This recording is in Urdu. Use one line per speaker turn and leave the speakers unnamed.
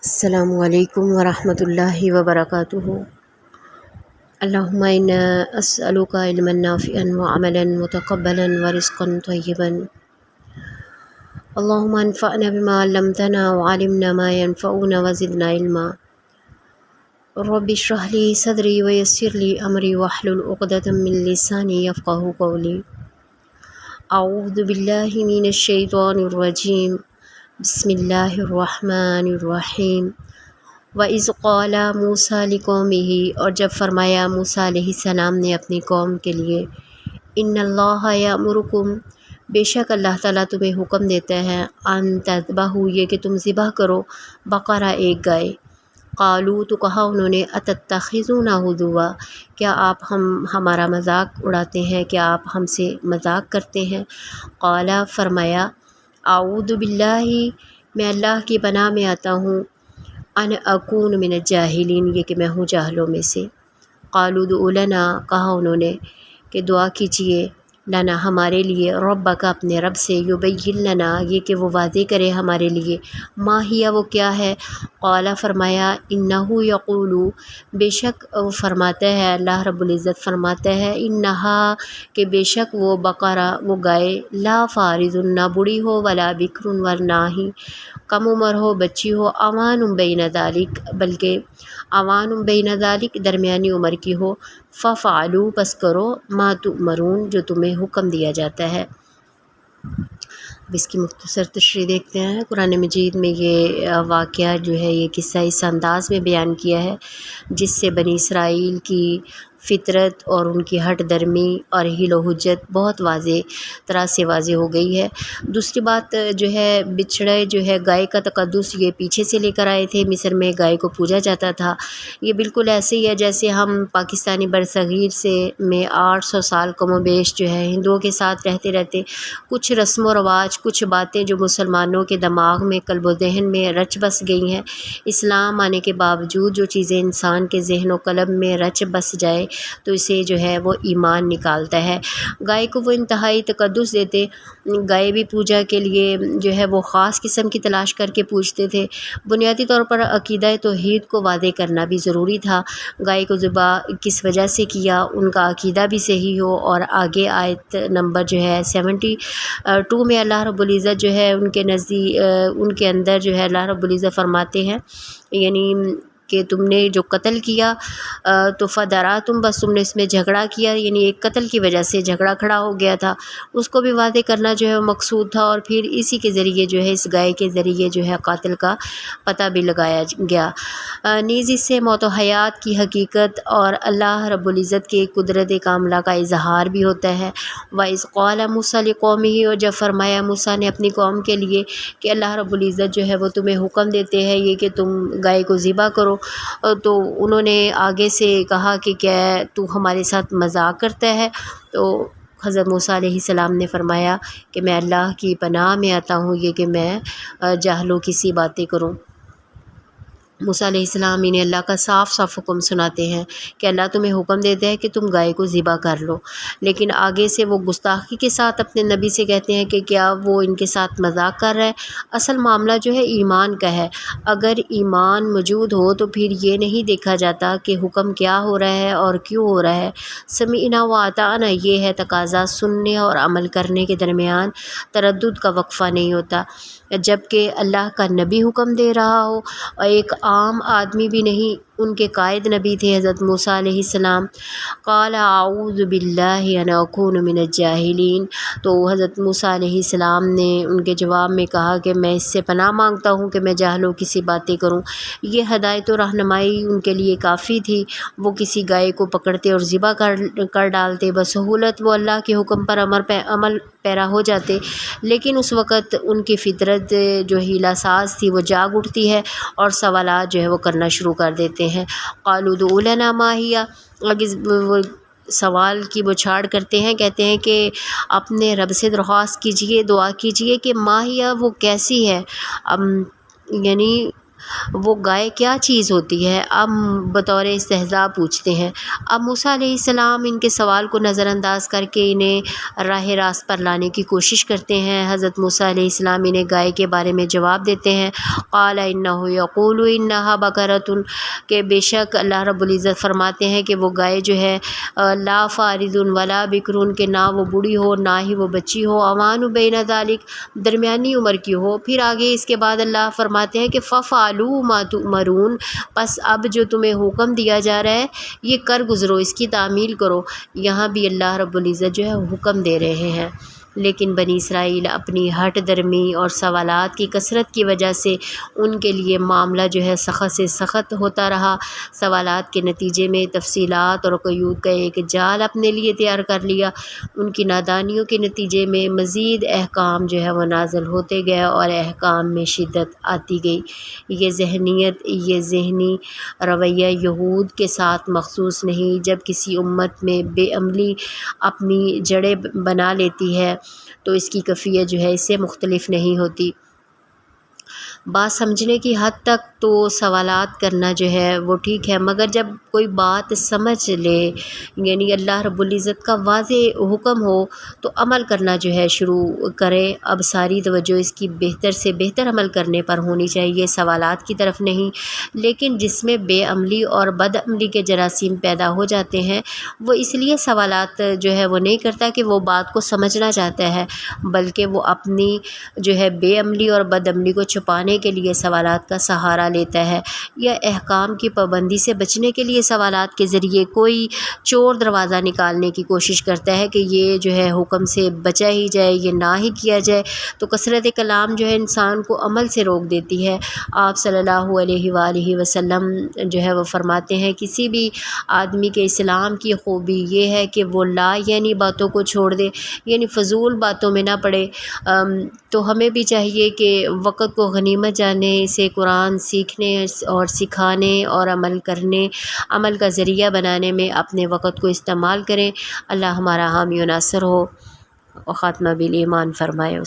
السلام علیکم ورحمۃ اللہ وبرکاتہ۔ اللہم انا اسألک علما نافعا وعملا متقبلا ورزقا طیبا۔ اللہم انفعنا بما علمتنا وعلمنا ما ينفعنا وزدنا علما۔ رب اشرح لی صدری ویسر لی امری واحلل عقدۃ من لسانی یفقہوا قولی۔ اعوذ باللہ من الشیطان الرجیم، بسم اللہ الرحمن الرحیم۔ وَإِذْ قَالَ مُوسَىٰ لِقَوْمِهِ، اور جب فرمایا موسیٰ علیہ السلام نے اپنی قوم کے لیے، اِنَّ اللَّهَ يَأْمُرُكُمْ، بے شک اللہ تعالیٰ تمہیں حکم دیتا ہے، ان تذبحوا، یہ کہ تم ذبح کرو، بقرہ ایک گائے۔ قالوا، تو کہا انہوں نے، اتتخذونہ ھزوا، کیا آپ ہمارا مذاق اڑاتے ہیں، کیا آپ ہم سے مذاق کرتے ہیں؟ قال، فرمایا، اعوذ باللہ، میں اللہ کی پناہ میں آتا ہوں، ان اکون من الجاہلین، یہ کہ میں ہوں جاہلوں میں سے۔ قالوا ادع لنا، کہا انہوں نے کہ دعا کیجیے، لنا ہمارے لیے، ربک اپنے رب سے، یبین لنا، یہ کہ وہ واضح کرے ہمارے لیے، ما ہی وہ کیا ہے۔ قال، فرمایا، انہ یقول، بے شک وہ فرماتا ہے، اللہ رب العزت فرماتا ہے، انہا، کہ بے شک وہ بقرہ، وہ گائے، لا فارض، نہ بوڑھی ہو، ولا بکر، ورنہ ہی کم عمر ہو، بچی ہو، اوان بین ذالک، بلکہ اوان بین ذالک، درمیانی عمر کی ہو، ففعلوا، پس کرو، ما تؤمرون، جو تمہیں حکم دیا جاتا ہے۔ اب اس کی مختصر تشریح دیکھتے ہیں۔ قرآن مجید میں یہ واقعہ جو ہے، یہ قصہ اس انداز میں بیان کیا ہے جس سے بنی اسرائیل کی فطرت اور ان کی ہٹ درمی اور حیل و حجت بہت واضح طرح سے واضح ہو گئی ہے۔ دوسری بات جو ہے، بچھڑے جو ہے گائے کا تقدس یہ پیچھے سے لے کر آئے تھے، مصر میں گائے کو پوجا جاتا تھا۔ یہ بالکل ایسے ہی ہے جیسے ہم پاکستانی برصغیر سے میں 800 سال کم و بیش جو ہے ہندوؤں کے ساتھ رہتے رہتے کچھ رسم و رواج، کچھ باتیں جو مسلمانوں کے دماغ میں، قلب و ذہن میں رچ بس گئی ہیں، اسلام آنے کے باوجود جو چیزیں انسان کے ذہن و قلب میں رچ بس جائے تو اسے جو ہے وہ ایمان نکالتا ہے۔ گائے کو وہ انتہائی تقدس دیتے، گائے بھی پوجا کے لیے جو ہے وہ خاص قسم کی تلاش کر کے پوجتے تھے۔ بنیادی طور پر عقیدہ توحید کو واضح کرنا بھی ضروری تھا۔ گائے کو ذبح کس وجہ سے کیا، ان کا عقیدہ بھی صحیح ہو، اور آگے آیت نمبر جو ہے 72 میں اللہ رب العزت جو ہے ان کے نزدیک، ان کے اندر جو ہے اللہ رب العزت فرماتے ہیں، یعنی کہ تم نے جو قتل کیا تو فدراتم، بس تم نے اس میں جھگڑا کیا، یعنی ایک قتل کی وجہ سے جھگڑا کھڑا ہو گیا تھا، اس کو بھی واضح کرنا جو ہے مقصود تھا، اور پھر اسی کے ذریعے جو ہے اس گائے کے ذریعے جو ہے قاتل کا پتہ بھی لگایا گیا۔ نیز اس سے موت و حیات کی حقیقت اور اللہ رب العزت کے قدرت کاملہ کا اظہار بھی ہوتا ہے۔ وَإِذْ قَالَ مُوسَىٰ لِقَوْمِهِ، اور جب فرمایا موسیٰ نے اپنی قوم کے لیے کہ اللہ رب العزت جو ہے وہ تمہیں حکم دیتے ہیں یہ کہ تم گائے کو ذبح کرو، تو انہوں نے آگے سے کہا کہ کیا تو ہمارے ساتھ مذاق کرتا ہے؟ تو حضرت موسیٰ علیہ السلام نے فرمایا کہ میں اللہ کی پناہ میں آتا ہوں، یہ کہ میں جاہلوں کی سی باتیں کروں۔ موسیٰ علیہ السلام انہیں اللہ کا صاف صاف حکم سناتے ہیں کہ اللہ تمہیں حکم دیتا ہے کہ تم گائے کو ذبح کر لو، لیکن آگے سے وہ گستاخی کے ساتھ اپنے نبی سے کہتے ہیں کہ کیا وہ ان کے ساتھ مذاق کر رہا ہے؟ اصل معاملہ جو ہے ایمان کا ہے۔ اگر ایمان موجود ہو تو پھر یہ نہیں دیکھا جاتا کہ حکم کیا ہو رہا ہے اور کیوں ہو رہا ہے۔ سمعنا و اطعنا، یہ ہے تقاضا، سننے اور عمل کرنے کے درمیان تردد کا وقفہ نہیں ہوتا، جبکہ اللہ کا نبی حکم دے رہا ہو، اور ایک عام آدمی بھی نہیں، ان کے قائد نبی تھے حضرت موسیٰ علیہ السلام۔ قال اعوذ باللہ ان اکون من الجاہلین، تو حضرت موسیٰ علیہ السلام نے ان کے جواب میں کہا کہ میں اس سے پناہ مانگتا ہوں کہ میں جاہلوں کی سی باتیں کروں۔ یہ ہدایت و رہنمائی ان کے لیے کافی تھی، وہ کسی گائے کو پکڑتے اور ذبح کر ڈالتے، بسہولت وہ اللہ کے حکم پر عمل پیرا ہو جاتے، لیکن اس وقت ان کی فطرت جو ہیلہ ساز تھی وہ جاگ اٹھتی ہے اور سوالات جو ہے وہ کرنا شروع کر دیتے ہیں۔ قالوا ادع لنا ما هي، وہ سوال کی بچھاڑ کرتے ہیں، کہتے ہیں کہ اپنے رب سے درخواست کیجئے، دعا کیجئے کہ ما هي، وہ کیسی ہے، یعنی وہ گائے کیا چیز ہوتی ہے؟ اب بطور استہزاء پوچھتے ہیں۔ اب موسیٰ علیہ السلام ان کے سوال کو نظر انداز کر کے انہیں راہ راست پر لانے کی کوشش کرتے ہیں۔ حضرت موسیٰ علیہ السلام انہیں گائے کے بارے میں جواب دیتے ہیں، قال انہ یقول انہا بقرۃ، کہ بے شک اللہ رب العزت فرماتے ہیں کہ وہ گائے جو ہے لا فارض ولا بکر، کہ نہ وہ بوڑھی ہو نہ ہی وہ بچی ہو، اوان بین ذالک، درمیانی عمر کی ہو۔ پھر آگے اس کے بعد اللہ فرماتے ہیں کہ ففعلوا ما تؤمرون، پس اب جو تمہیں حکم دیا جا رہا ہے یہ کر گزرو، اس کی تعمیل کرو۔ یہاں بھی اللہ رب العزت جو ہے حکم دے رہے ہیں، لیکن بنی اسرائیل اپنی ہٹ درمی اور سوالات کی کثرت کی وجہ سے ان کے لیے معاملہ جو ہے سخت سے سخت ہوتا رہا۔ سوالات کے نتیجے میں تفصیلات اور قیود کا ایک جال اپنے لیے تیار کر لیا۔ ان کی نادانیوں کے نتیجے میں مزید احکام جو ہے وہ نازل ہوتے گئے اور احکام میں شدت آتی گئی۔ یہ ذہنی رویہ یہود کے ساتھ مخصوص نہیں۔ جب کسی امت میں بے عملی اپنی جڑیں بنا لیتی ہے تو اس کی کیفیت جو ہے اس سے مختلف نہیں ہوتی۔ بات سمجھنے کی حد تک تو سوالات کرنا جو ہے وہ ٹھیک ہے، مگر جب کوئی بات سمجھ لے، یعنی اللہ رب العزت کا واضح حکم ہو تو عمل کرنا جو ہے شروع کرے۔ اب ساری توجہ اس کی بہتر سے بہتر عمل کرنے پر ہونی چاہیے، سوالات کی طرف نہیں۔ لیکن جس میں بے عملی اور بد عملی کے جراثیم پیدا ہو جاتے ہیں، وہ اس لیے سوالات جو ہے وہ نہیں کرتا کہ وہ بات کو سمجھنا چاہتا ہے، بلکہ وہ اپنی جو ہے بے عملی اور بد عملی کو چھپانے کے لیے سوالات کا سہارا لیتا ہے، یا احکام کی پابندی سے بچنے کے لیے سوالات کے ذریعے کوئی چور دروازہ نکالنے کی کوشش کرتا ہے کہ یہ جو ہے حکم سے بچا ہی جائے، یہ نہ ہی کیا جائے۔ تو کثرت کلام جو ہے انسان کو عمل سے روک دیتی ہے۔ آپ صلی اللہ علیہ وآلہ وسلم جو ہے وہ فرماتے ہیں کسی بھی آدمی کے اسلام کی خوبی یہ ہے کہ وہ لا یعنی باتوں کو چھوڑ دے، یعنی فضول باتوں میں نہ پڑے۔ تو ہمیں بھی چاہیے کہ وقت کو غنیمت جانے، اسے قرآن سیکھنے اور سکھانے اور عمل کا ذریعہ بنانے میں اپنے وقت کو استعمال کریں۔ اللہ ہمارا حامی و ناصر ہو، اور خاتمہ بالایمان فرمائے۔